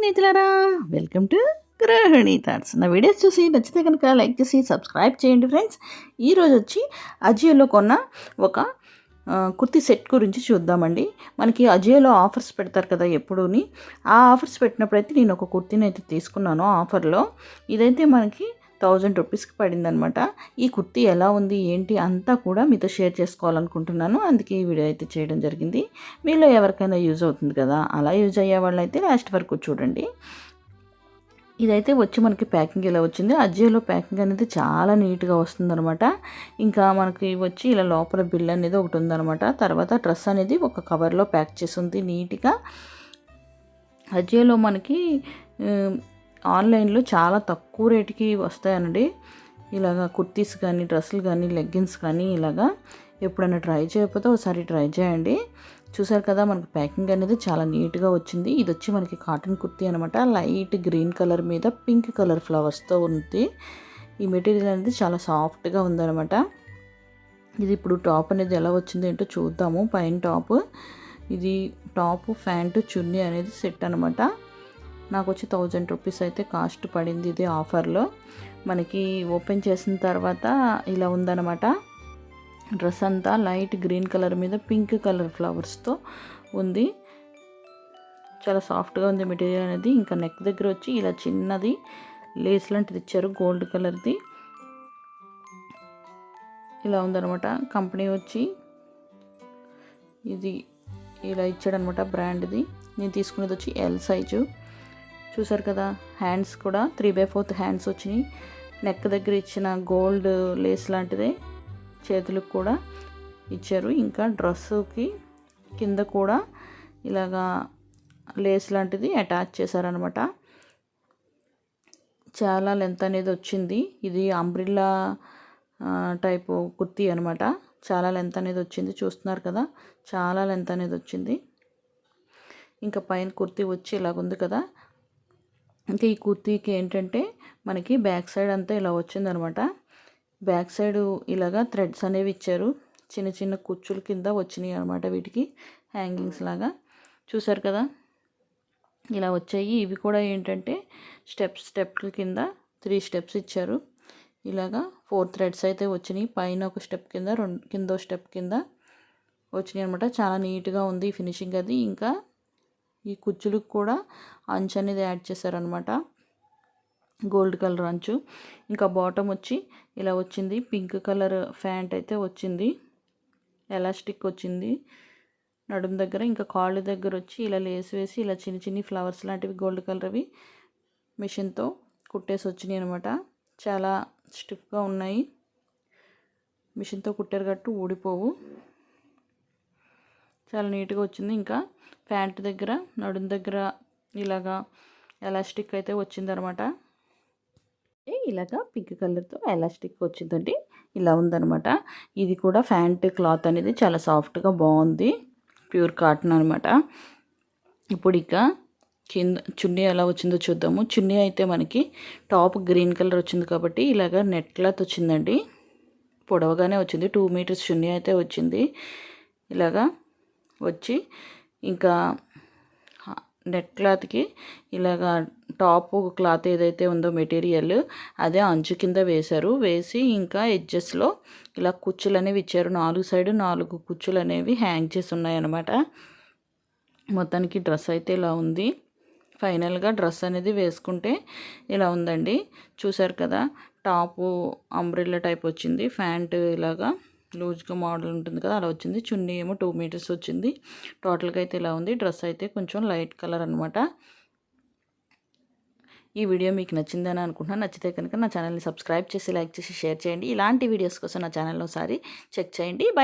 స్నేహితులారా, welcome to గృహిణి thoughts. నా వీడియోస్ చూసి నచ్చితే కనుక లైక్ చేసి సబ్స్క్రైబ్ చేయండి ఫ్రెండ్స్. ఈరోజు వచ్చి అజియోలో కొన్న ఒక కుర్తీ సెట్ గురించి చూద్దామండి. మనకి అజియోలో ఆఫర్స్ పెడతారు కదా ఎప్పుడూని. ఆ ఆఫర్స్ పెట్టినప్పుడైతే నేను ఒక కుర్తీని అయితే తీసుకున్నాను ఆఫర్లో. ఇదైతే మనకి 1000 రూపీస్కి పడిందనమాట. ఈ కుర్తీ ఎలా ఉంది ఏంటి అంతా కూడా మీతో షేర్ చేసుకోవాలనుకుంటున్నాను. అందుకే ఈ వీడియో అయితే చేయడం జరిగింది. మీలో ఎవరికైనా యూజ్ అవుతుంది కదా, అలా యూజ్ అయ్యే వాళ్ళు అయితే లాస్ట్ వరకు చూడండి. ఇదైతే వచ్చి మనకి ప్యాకింగ్ ఇలా వచ్చింది. అజియోలో ప్యాకింగ్ అనేది చాలా నీట్గా వస్తుందన్నమాట. ఇంకా మనకి వచ్చి ఇలా లోపల బిల్ అనేది ఒకటి ఉందన్నమాట. తర్వాత డ్రెస్ అనేది ఒక కవర్లో ప్యాక్ చేసి ఉంది నీట్గా. అజియోలో మనకి ఆన్లైన్లో చాలా తక్కువ రేటుకి వస్తాయండి ఇలాగా కుర్తీస్ కానీ, డ్రెస్సులు కానీ, లెగ్గిన్స్ కానీ. ఇలాగా ఎప్పుడైనా ట్రై చేయకపోతే ఒకసారి ట్రై చేయండి. చూసారు కదా, మనకి ప్యాకింగ్ అనేది చాలా నీట్గా వచ్చింది. ఇది వచ్చి మనకి కాటన్ కుర్తీ అనమాట. లైట్ గ్రీన్ కలర్ మీద పింక్ కలర్ ఫ్లవర్స్తో ఉంది. ఈ మెటీరియల్ అనేది చాలా సాఫ్ట్గా ఉందన్నమాట. ఇది ఇప్పుడు టాప్ అనేది ఎలా వచ్చింది ఏంటో చూద్దాము. పైన టాప్, ఇది టాప్, ప్యాంటు, చున్నీ అనేది సెట్ అనమాట. నాకు వచ్చి 1000 రూపీస్ అయితే కాస్ట్ పడింది ఇది ఆఫర్లో. మనకి ఓపెన్ చేసిన తర్వాత ఇలా ఉందన్నమాట. డ్రెస్ అంతా లైట్ గ్రీన్ కలర్ మీద పింక్ కలర్ ఫ్లవర్స్తో ఉంది. చాలా సాఫ్ట్గా ఉంది మెటీరియల్ అనేది. ఇంకా నెక్ దగ్గర వచ్చి ఇలా చిన్నది లేస్ లాంటిది ఇచ్చారు, గోల్డ్ కలర్ది. ఇలా ఉందన్నమాట. కంపెనీ వచ్చి ఇది ఇలా ఇచ్చాడనమాట, బ్రాండ్ది. నేను తీసుకునేది వచ్చి ఎల్ సైజు. చూసారు కదా, హ్యాండ్స్ కూడా 3/4 హ్యాండ్స్ వచ్చినాయి. నెక్ దగ్గర ఇచ్చిన గోల్డ్ లేస్ లాంటిదే చేతులకు కూడా ఇచ్చారు. ఇంకా డ్రెస్సుకి కింద కూడా ఇలాగా లేస్ లాంటిది అటాచ్ చేశారనమాట. చాలా లెంత్ అనేది వచ్చింది. ఇది అంబ్రిల్లా టైపు కుర్తీ అనమాట. చాలా లెంత్ అనేది వచ్చింది. చూస్తున్నారు కదా, చాలా లెంత్ అనేది వచ్చింది. ఇంకా పైన కుర్తీ వచ్చి ఇలాగుంది కదా. ఇంకా ఈ కుర్తీకి ఏంటంటే మనకి బ్యాక్ సైడ్ అంతా ఇలా వచ్చిందనమాట. బ్యాక్ సైడ్ ఇలాగా థ్రెడ్స్ అనేవి ఇచ్చారు. చిన్న చిన్న కుచ్చుల కింద వచ్చినాయి అనమాట, వీటికి హ్యాంగింగ్స్ లాగా. చూసారు కదా, ఇలా వచ్చాయి. ఇవి కూడా ఏంటంటే స్టెప్ల కింద 3 స్టెప్స్ ఇచ్చారు. ఇలాగా 4 థ్రెడ్స్ అయితే వచ్చినాయి. పైన ఒక స్టెప్ కింద, కింద స్టెప్ కింద వచ్చినాయి అనమాట. చాలా నీట్గా ఉంది ఫినిషింగ్ అది. ఇంకా ఈ కుచ్చులకు కూడా అంచు అనేది యాడ్ చేశారనమాట, గోల్డ్ కలర్ అంచు. ఇంకా బాటమ్ వచ్చి ఇలా వచ్చింది. పింక్ కలర్ ప్యాంట్ అయితే వచ్చింది, ఎలాస్టిక్ వచ్చింది నడుము దగ్గర. ఇంకా కాళ్ళు దగ్గర వచ్చి ఇలా లేస్ వేసి ఇలా చిన్న చిన్ని ఫ్లవర్స్ లాంటివి గోల్డ్ కలర్వి మిషన్తో కుట్టేసి వచ్చినాయి అనమాట. చాలా స్టిఫ్గా ఉన్నాయి. మిషన్తో కుట్టారు గట్టు ఊడిపోవు. చాలా నీట్గా వచ్చింది. ఇంకా ప్యాంట్ దగ్గర, నడుము దగ్గర ఇలాగా ఎలాస్టిక్ అయితే వచ్చిందనమాట. ఇలాగా పింక్ కలర్తో ఎలాస్టిక్ వచ్చిందండి. ఇలా ఉందనమాట. ఇది కూడా ప్యాంట్ క్లాత్ అనేది చాలా సాఫ్ట్గా బాగుంది, ప్యూర్ కాటన్ అనమాట. ఇప్పుడు ఇక కింద చున్నీ ఎలా వచ్చిందో చూద్దాము. చున్నీ అయితే మనకి టాప్ గ్రీన్ కలర్ వచ్చింది కాబట్టి ఇలాగ నెట్ క్లాత్ వచ్చిందండి. పొడవగానే వచ్చింది. 2 మీటర్స్ చున్నీ అయితే వచ్చింది. ఇలాగా వచ్చి ఇంకా నెట్ క్లాత్కి ఇలాగా టాప్ క్లాత్ ఏదైతే ఉందో మెటీరియల్ అదే అంచు కింద వేశారు. వేసి ఇంకా ఎడ్జెస్లో ఇలా కుచ్చులు అనేవి ఇచ్చారు. 4 సైడ్ 4 కుచ్చులు అనేవి హ్యాంగ్ చేసి ఉన్నాయన్నమాట. మొత్తానికి డ్రెస్ అయితే ఇలా ఉంది. ఫైనల్గా డ్రెస్ అనేది వేసుకుంటే ఇలా ఉందండి. చూసారు కదా, టాపు అంబ్రెల్లా టైప్ వచ్చింది. ప్యాంట్ ఇలాగా లూజ్గా మోడల్ ఉంటుంది కదా, అలా వచ్చింది. చున్నీ ఏమో 2 మీటర్స్ వచ్చింది. టోటల్గా అయితే ఇలా ఉంది. డ్రెస్ అయితే కొంచెం లైట్ కలర్ అనమాట. ఈ వీడియో మీకు నచ్చిందని అనుకుంటున్నాను. నచ్చితే కనుక నా ఛానల్ని సబ్స్క్రైబ్ చేసి, లైక్ చేసి, షేర్ చేయండి. ఇలాంటి వీడియోస్ కోసం నా ఛానల్ని ఒకసారి చెక్ చేయండి. బై.